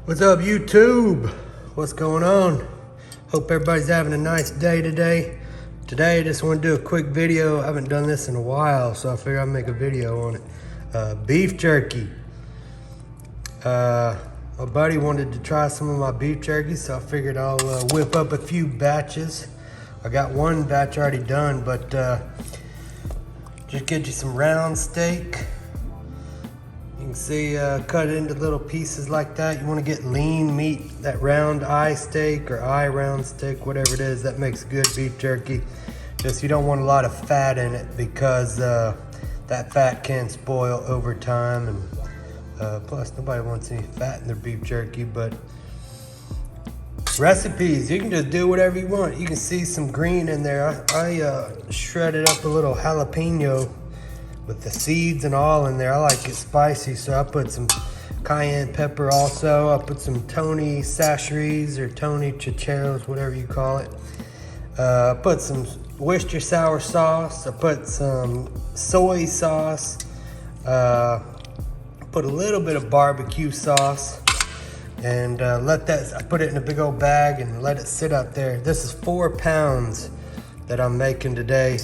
What's up, YouTube? What's going on? Hope everybody's having a nice day today. Today, I just want to do a quick video. I haven't done this in a while, so I figured I'd make a video on it. Beef jerky. My buddy wanted to try some of my beef jerky, so I figured I'll whip up a few batches. I got one batch already done, but just get you some round steak. You can see, cut it into little pieces like that. You want to get lean meat, that round eye steak or eye round steak, whatever it is, that makes good beef jerky. Just you don't want a lot of fat in it because that fat can spoil over time, and plus nobody wants any fat in their beef jerky. But recipes, you can just do whatever you want. You can see some green in there. I shredded up a little jalapeno with the seeds and all in there. I like it spicy, so I put some cayenne pepper also. I put some Tony Chachere's or Tony Chicheros, whatever you call it. I put some Worcestershire sauce. I put some soy sauce. Put a little bit of barbecue sauce, and I put it in a big old bag and let it sit out there. This is 4 pounds that I'm making today.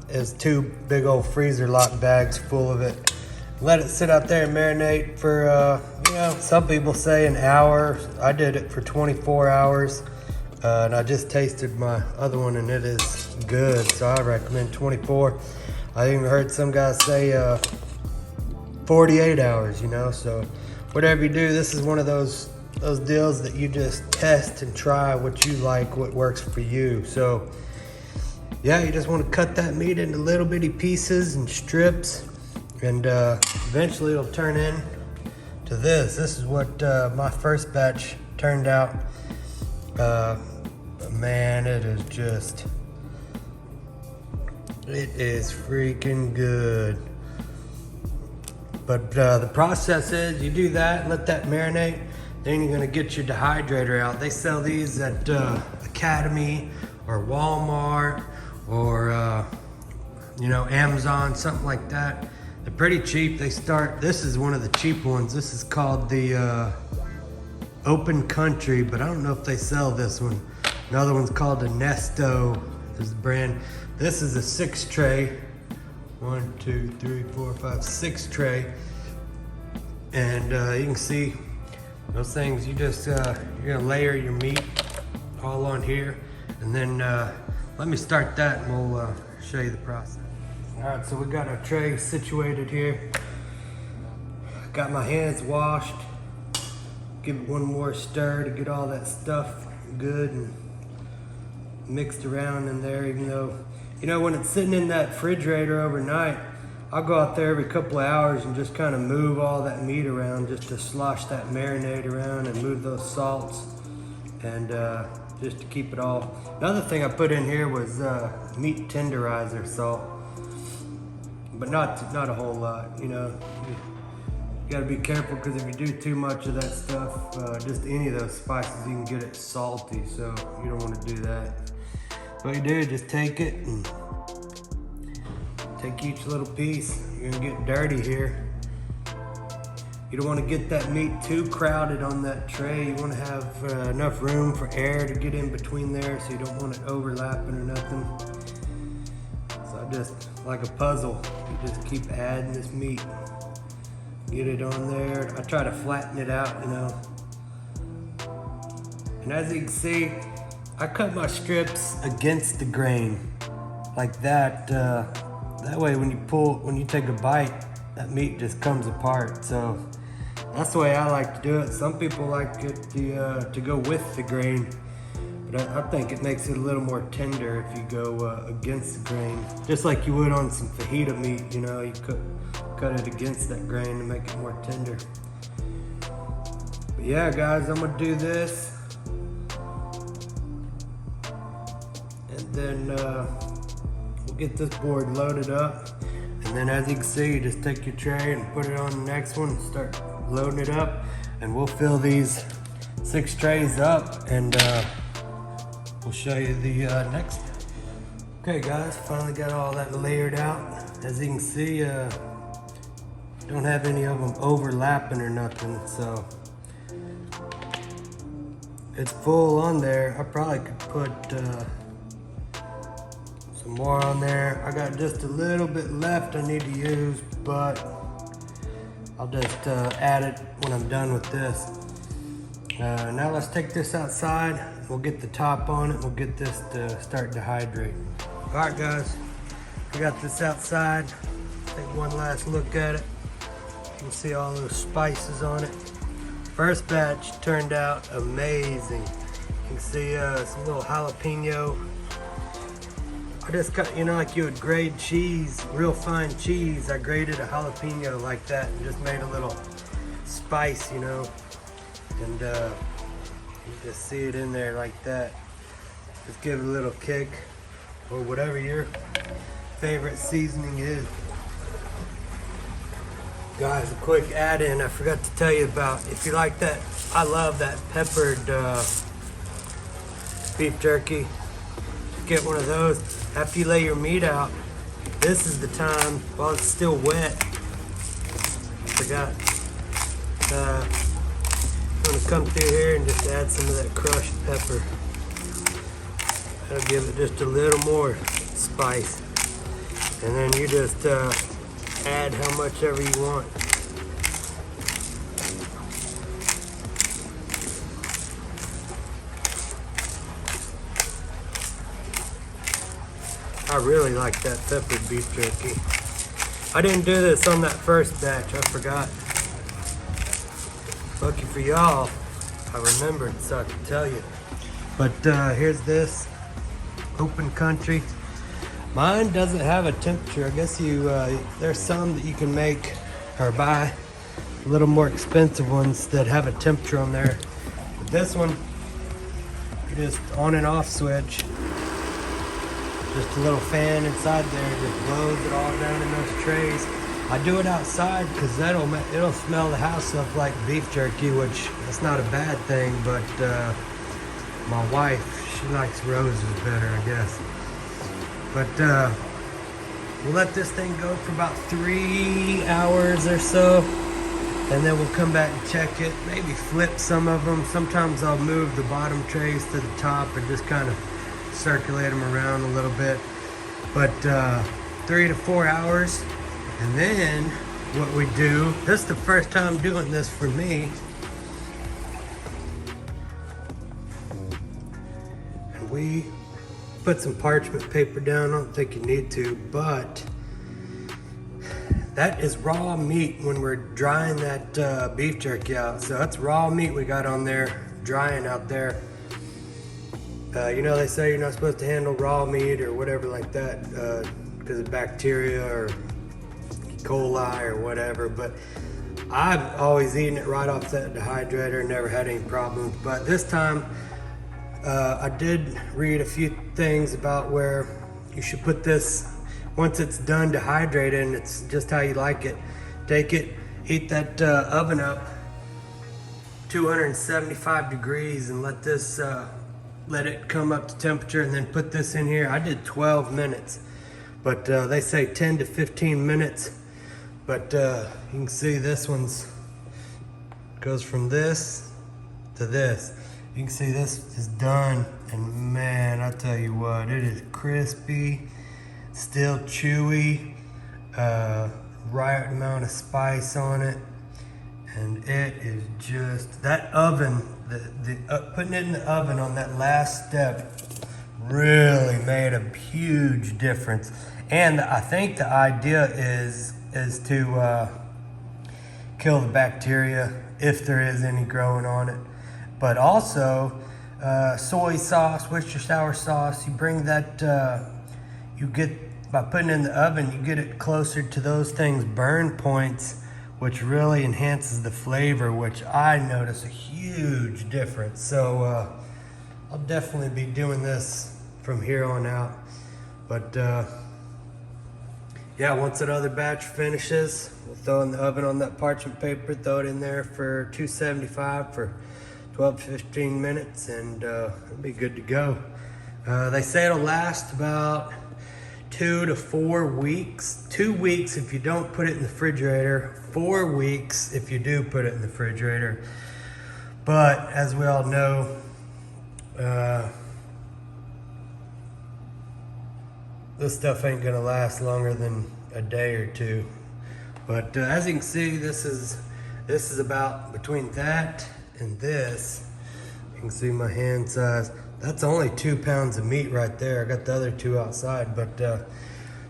Is 2 big old freezer lock bags full of it. Let it sit out there and marinate for, some people say an hour. I did it for 24 hours. And I just tasted my other one and it is good. So I recommend 24. I even heard some guys say 48 hours, so whatever you do, this is one of those deals that you just test and try what you like, what works for you. So yeah, you just want to cut that meat into little bitty pieces and strips, and eventually it'll turn into this. This is what my first batch turned out. Man, it is freaking good. But the process is you do that, let that marinate, then you're gonna get your dehydrator out. They sell these at Academy or Walmart or Amazon, something like that. They're pretty cheap. This is one of the cheap ones. This is called the Open Country, but I don't know if they sell this one. Another one's called the Nesto. This is the brand. This is a 6 tray. 1, 2, 3, 4, 5, 6 tray. And you can see those things. You just you're gonna layer your meat all on here, and then let me start that and we'll show you the process. All right, so we got our tray situated here. Got my hands washed. Give it one more stir to get all that stuff good and mixed around in there, even though, when it's sitting in that refrigerator overnight, I'll go out there every couple of hours and just kind of move all that meat around just to slosh that marinade around and move those salts, and just to keep it all. Another thing I put in here was meat tenderizer salt, but not a whole lot. You gotta be careful, because if you do too much of that stuff, just any of those spices, you can get it salty, so you don't want to do that. What you do is just take it and take each little piece. You're gonna get dirty here. You don't want to get that meat too crowded on that tray. You want to have enough room for air to get in between there, so you don't want it overlapping or nothing. So I just, like a puzzle, you just keep adding this meat. Get it on there. I try to flatten it out, And as you can see, I cut my strips against the grain, like that. That way when you take a bite, that meat just comes apart. So that's the way I like to do it. Some people like it to go with the grain, but I think it makes it a little more tender if you go against the grain. Just like you would on some fajita meat, you cut it against that grain to make it more tender. But yeah, guys, I'm gonna do this, and then we'll get this board loaded up. And then as you can see, you just take your tray and put it on the next one and start loading it up. And we'll fill these 6 trays up, and we'll show you the next. Okay guys, finally got all that layered out. As you can see, don't have any of them overlapping or nothing. So it's full on there. I probably could put some more on there. I got just a little bit left I need to use, but I'll just add it when I'm done with this. Now let's take this outside. We'll get the top on it. We'll get this to start dehydrating. All right, guys, we got this outside. Take one last look at it. You can see all those spices on it. First batch turned out amazing. You can see some little jalapeno. I just cut, you know, like you would grate cheese, real fine cheese. I grated a jalapeno like that and just made a little spice, you know. And you just see it in there like that. Just give it a little kick, or whatever your favorite seasoning is. Guys, a quick add-in I forgot to tell you about. If you like that, I love that peppered beef jerky. Get one of those. After you lay your meat out, this is the time while it's still wet. Forgot. I'm gonna come through here and just add some of that crushed pepper. That'll give it just a little more spice. And then you just add how much ever you want. I really like that peppered beef jerky. I didn't do this on that first batch, I forgot. Lucky for y'all, I remembered so I could tell you. But here's this, open country. Mine doesn't have a temperature. I guess there's some that you can make or buy, a little more expensive ones that have a temperature on there. But this one, just on and off switch. Just a little fan inside there, just blows it all down in those trays. I do it outside because it'll smell the house up like beef jerky, which that's not a bad thing, but my wife, she likes roses better, I guess. But we'll let this thing go for about 3 hours or so, and then we'll come back and check it, maybe flip some of them. Sometimes I'll move the bottom trays to the top and just kind of circulate them around a little bit. But 3 to 4 hours. And then what we do, this is the first time doing this for me. And we put some parchment paper down. I don't think you need to, but that is raw meat when we're drying that beef jerky out. So that's raw meat we got on there, drying out there. You know, they say you're not supposed to handle raw meat or whatever like that because of bacteria or E. coli or whatever, but I've always eaten it right off that dehydrator, never had any problems. But this time, I did read a few things about where you should put this, once it's done dehydrating, it's just how you like it. Take it, heat that oven up 275 degrees and let this let it come up to temperature, and then put this in here. I did 12 minutes, but they say 10 to 15 minutes. But you can see this one's goes from this to this. You can see this is done, and man, I tell you what, it is crispy, still chewy, right amount of spice on it, and it is just, that oven, putting it in the oven on that last step really made a huge difference. And I think the idea is to kill the bacteria if there is any growing on it. But also soy sauce, Worcestershire sauce, you bring that, you get, by putting it in the oven, you get it closer to those things' burn points, which really enhances the flavor, which I notice a huge difference. So I'll definitely be doing this from here on out. But yeah, once that other batch finishes, we'll throw it in the oven on that parchment paper, throw it in there for 275 for 12 to 15 minutes, and it'll be good to go. They say it'll last about 2 to 4 weeks. 2 weeks if you don't put it in the refrigerator, 4 weeks if you do put it in the refrigerator. But as we all know, This stuff ain't gonna last longer than a day or two. But as you can see, this is about between that and this. You can see my hand size. That's only 2 pounds of meat right there. I got the other 2 outside, but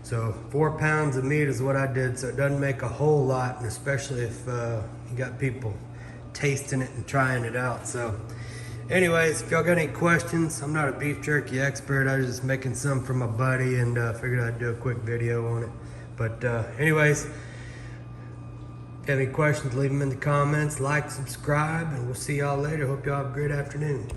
so 4 pounds of meat is what I did. So it doesn't make a whole lot, and especially if you got people tasting it and trying it out. So anyways, if y'all got any questions, I'm not a beef jerky expert. I was just making some for my buddy and figured I'd do a quick video on it. But anyways, if you have any questions, leave them in the comments, like, subscribe, and we'll see y'all later. Hope y'all have a great afternoon.